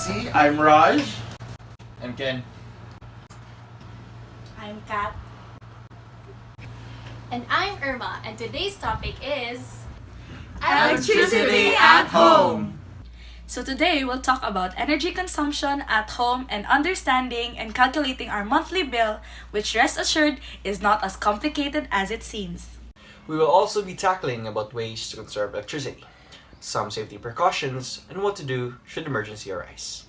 MC. I'm Raj. I'm Ken. I'm Kat. And I'm Erma, and today's topic is Electricity at home. So today we'll talk about energy consumption at home and understanding and calculating our monthly bill, which rest assured is not as complicated as it seems. We will also be tackling about ways to conserve electricity, some safety precautions, and what to do should emergency arise.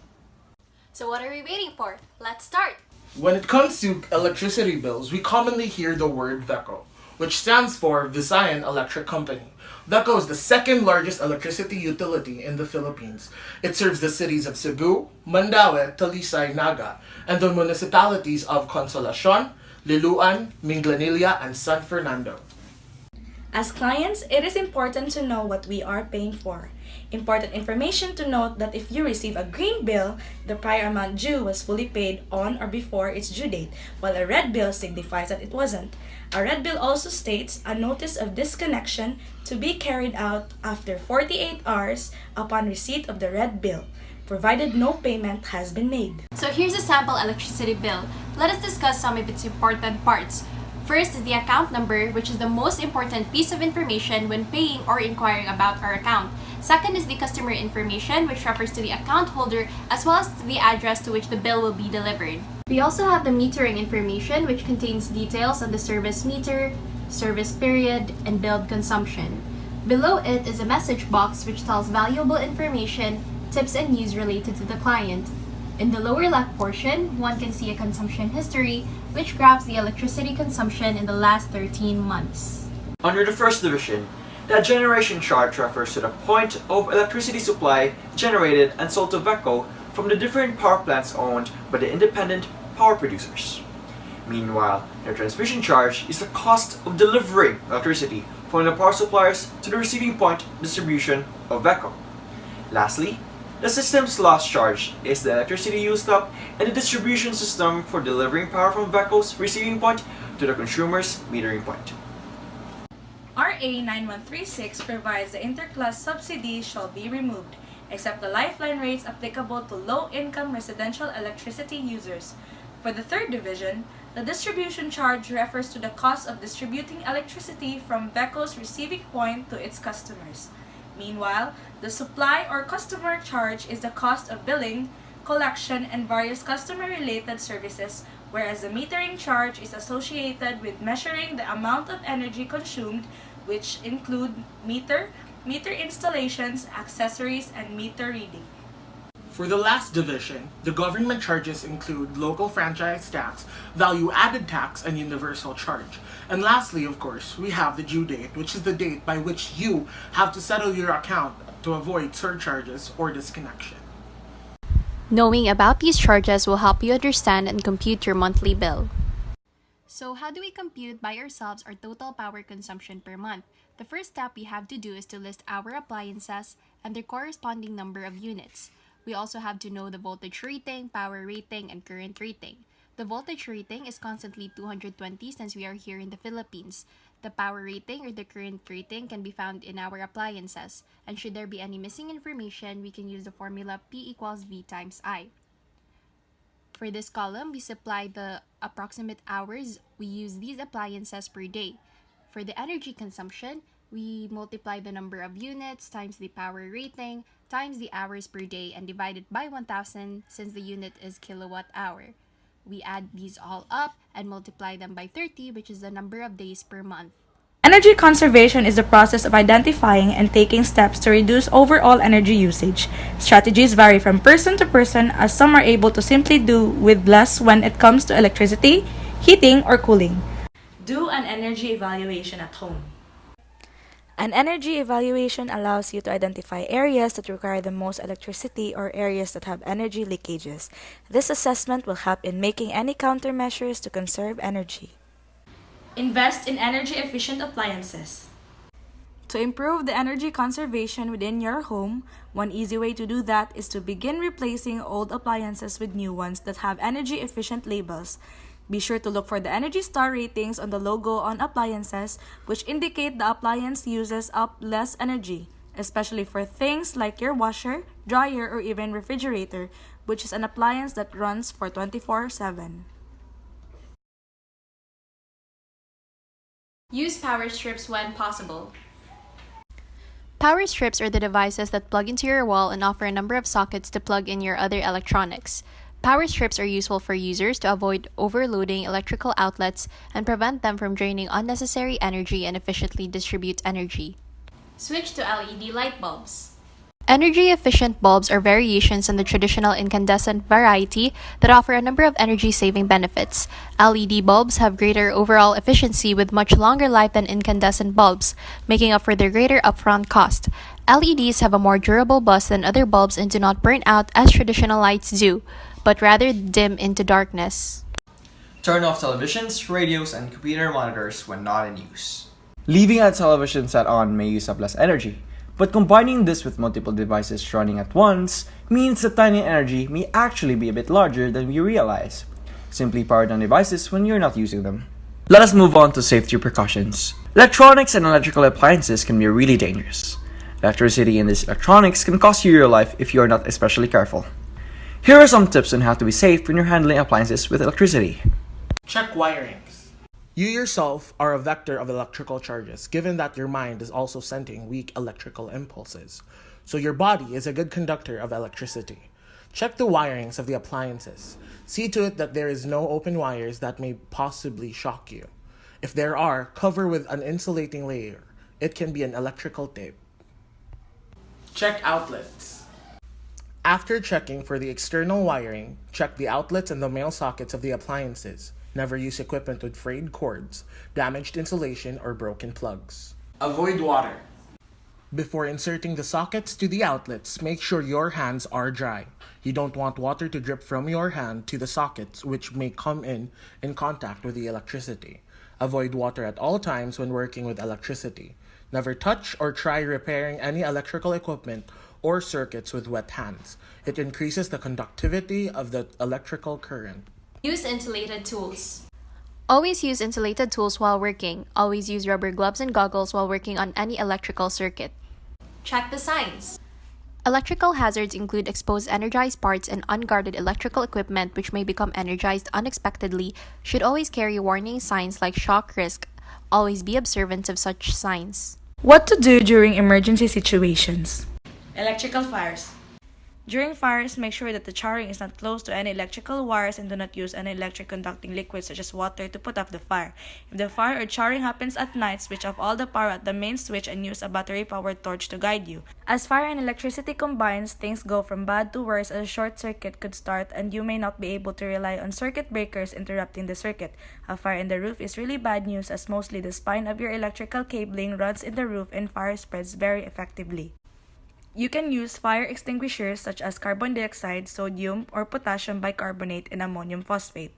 So what are we waiting for? Let's start! When it comes to electricity bills, we commonly hear the word VECO, which stands for Visayan Electric Company. VECO is the second largest electricity utility in the Philippines. It serves the cities of Cebu, Mandaue, Talisay, Naga, and the municipalities of Consolacion, Liloan, Minglanilla, and San Fernando. As clients, it is important to know what we are paying for. Important information to note that if you receive a green bill, the prior amount due was fully paid on or before its due date, while a red bill signifies that it wasn't. A red bill also states a notice of disconnection to be carried out after 48 hours upon receipt of the red bill, provided no payment has been made. So here's a sample electricity bill. Let us discuss some of its important parts. First is the account number, which is the most important piece of information when paying or inquiring about our account. Second is the customer information, which refers to the account holder as well as to the address to which the bill will be delivered. We also have the metering information, which contains details on the service meter, service period, and billed consumption. Below it is a message box which tells valuable information, tips, and news related to the client. In the lower left portion, one can see a consumption history, which graphs the electricity consumption in the last 13 months. Under the first division, that generation chart refers to the point of electricity supply generated and sold to VECO from the different power plants owned by the independent power producers. Meanwhile, the transmission charge is the cost of delivering electricity from the power suppliers to the receiving point distribution of VECO. Lastly, the system's loss charge is the electricity used up in the distribution system for delivering power from VECO's receiving point to the consumer's metering point. RA 9136 provides the interclass subsidy shall be removed, except the lifeline rates applicable to low-income residential electricity users. For the third division, the distribution charge refers to the cost of distributing electricity from VECO's receiving point to its customers. Meanwhile, the supply or customer charge is the cost of billing, collection, and various customer-related services, whereas the metering charge is associated with measuring the amount of energy consumed, which include meter installations, accessories, and meter reading. For the last division, the government charges include local franchise tax, value-added tax, and universal charge. And lastly, of course, we have the due date, which is the date by which you have to settle your account to avoid surcharges or disconnection. Knowing about these charges will help you understand and compute your monthly bill. So how do we compute by ourselves our total power consumption per month? The first step we have to do is to list our appliances and their corresponding number of units. We also have to know the voltage rating, power rating, and current rating. The voltage rating is constantly 220 since we are here in the Philippines. The power rating or the current rating can be found in our appliances. And should there be any missing information, we can use the formula P equals V times I. For this column, we supply the approximate hours we use these appliances per day. For the energy consumption, we multiply the number of units times the power rating times the hours per day and divide it by 1,000 since the unit is kilowatt hour. We add these all up and multiply them by 30, which is the number of days per month. Energy conservation is the process of identifying and taking steps to reduce overall energy usage. Strategies vary from person to person, as some are able to simply do with less when it comes to electricity, heating, or cooling. Do an energy evaluation at home. An energy evaluation allows you to identify areas that require the most electricity or areas that have energy leakages. This assessment will help in making any countermeasures to conserve energy. Invest in energy-efficient appliances. To improve the energy conservation within your home, one easy way to do that is to begin replacing old appliances with new ones that have energy-efficient labels. Be sure to look for the Energy Star ratings on the logo on appliances, which indicate the appliance uses up less energy. especially for things like your washer, dryer, or even refrigerator, which is an appliance that runs for 24/7. Use power strips when possible. Power strips are the devices that plug into your wall and offer a number of sockets to plug in your other electronics. Power strips are useful for users to avoid overloading electrical outlets and prevent them from draining unnecessary energy and efficiently distribute energy. Switch to LED light bulbs. Energy-efficient bulbs are variations on the traditional incandescent variety that offer a number of energy-saving benefits. LED bulbs have greater overall efficiency with much longer life than incandescent bulbs, making up for their greater upfront cost. LEDs have a more durable bus than other bulbs and do not burn out as traditional lights do, but rather dim into darkness. Turn off televisions, radios, and computer monitors when not in use. Leaving a television set on may use up less energy, but combining this with multiple devices running at once means the tiny energy may actually be a bit larger than we realize. Simply power down devices when you're not using them. Let us move on to safety precautions. Electronics and electrical appliances can be really dangerous. Electricity in these electronics can cost you your life if you are not especially careful. Here are some tips on how to be safe when you're handling appliances with electricity. Check wirings. You yourself are a vector of electrical charges, given that your mind is also sending weak electrical impulses. So your body is a good conductor of electricity. Check the wirings of the appliances. See to it that there is no open wires that may possibly shock you. If there are, cover with an insulating layer. It can be an electrical tape. Check outlets. After checking for the external wiring, check the outlets and the male sockets of the appliances. Never use equipment with frayed cords, damaged insulation, or broken plugs. Avoid water. Before inserting the sockets to the outlets, make sure your hands are dry. You don't want water to drip from your hand to the sockets, which may come in contact with the electricity. Avoid water at all times when working with electricity. Never touch or try repairing any electrical equipment or circuits with wet hands. It increases the conductivity of the electrical current. Use insulated tools. Always use insulated tools while working. Always use rubber gloves and goggles while working on any electrical circuit. Check the signs. Electrical hazards include exposed energized parts and unguarded electrical equipment which may become energized unexpectedly. Should always carry warning signs like shock risk. Always be observant of such signs. What to do during emergency situations? Electrical fires. During fires, make sure that the charring is not close to any electrical wires and do not use any electric conducting liquids such as water to put out the fire. If the fire or charring happens at night, switch off all the power at the main switch and use a battery-powered torch to guide you. As fire and electricity combines, things go from bad to worse as a short circuit could start and you may not be able to rely on circuit breakers interrupting the circuit. A fire in the roof is really bad news as mostly the spine of your electrical cabling runs in the roof and fire spreads very effectively. You can use fire extinguishers such as carbon dioxide, sodium, or potassium bicarbonate and ammonium phosphate.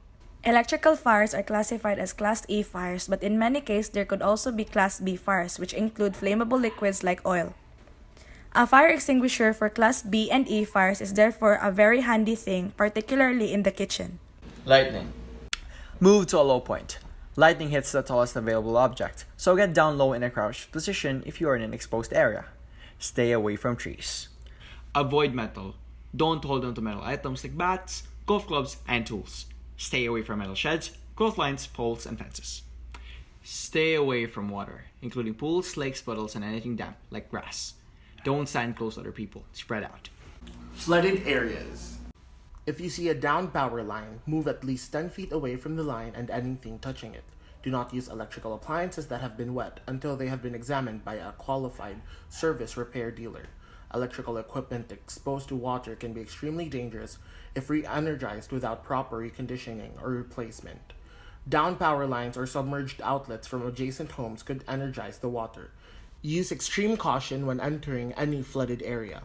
Electrical fires are classified as Class A fires, but in many cases there could also be Class B fires, which include flammable liquids like oil. A fire extinguisher for Class B and E fires is therefore a very handy thing, particularly in the kitchen. Lightning. Move to a low point. Lightning hits the tallest available object, so get down low in a crouched position if you are in an exposed area. Stay away from trees. Avoid metal. Don't hold on to metal items like bats, golf clubs, and tools. Stay away from metal sheds, clotheslines, poles, and fences. Stay away from water, including pools, lakes, puddles, and anything damp, like grass. Don't stand close to other people. Spread out. Flooded areas. If you see a downed power line, move at least 10 feet away from the line and anything touching it. Do not use electrical appliances that have been wet until they have been examined by a qualified service repair dealer. Electrical equipment exposed to water can be extremely dangerous if re-energized without proper reconditioning or replacement. Downed power lines or submerged outlets from adjacent homes could energize the water. Use extreme caution when entering any flooded area.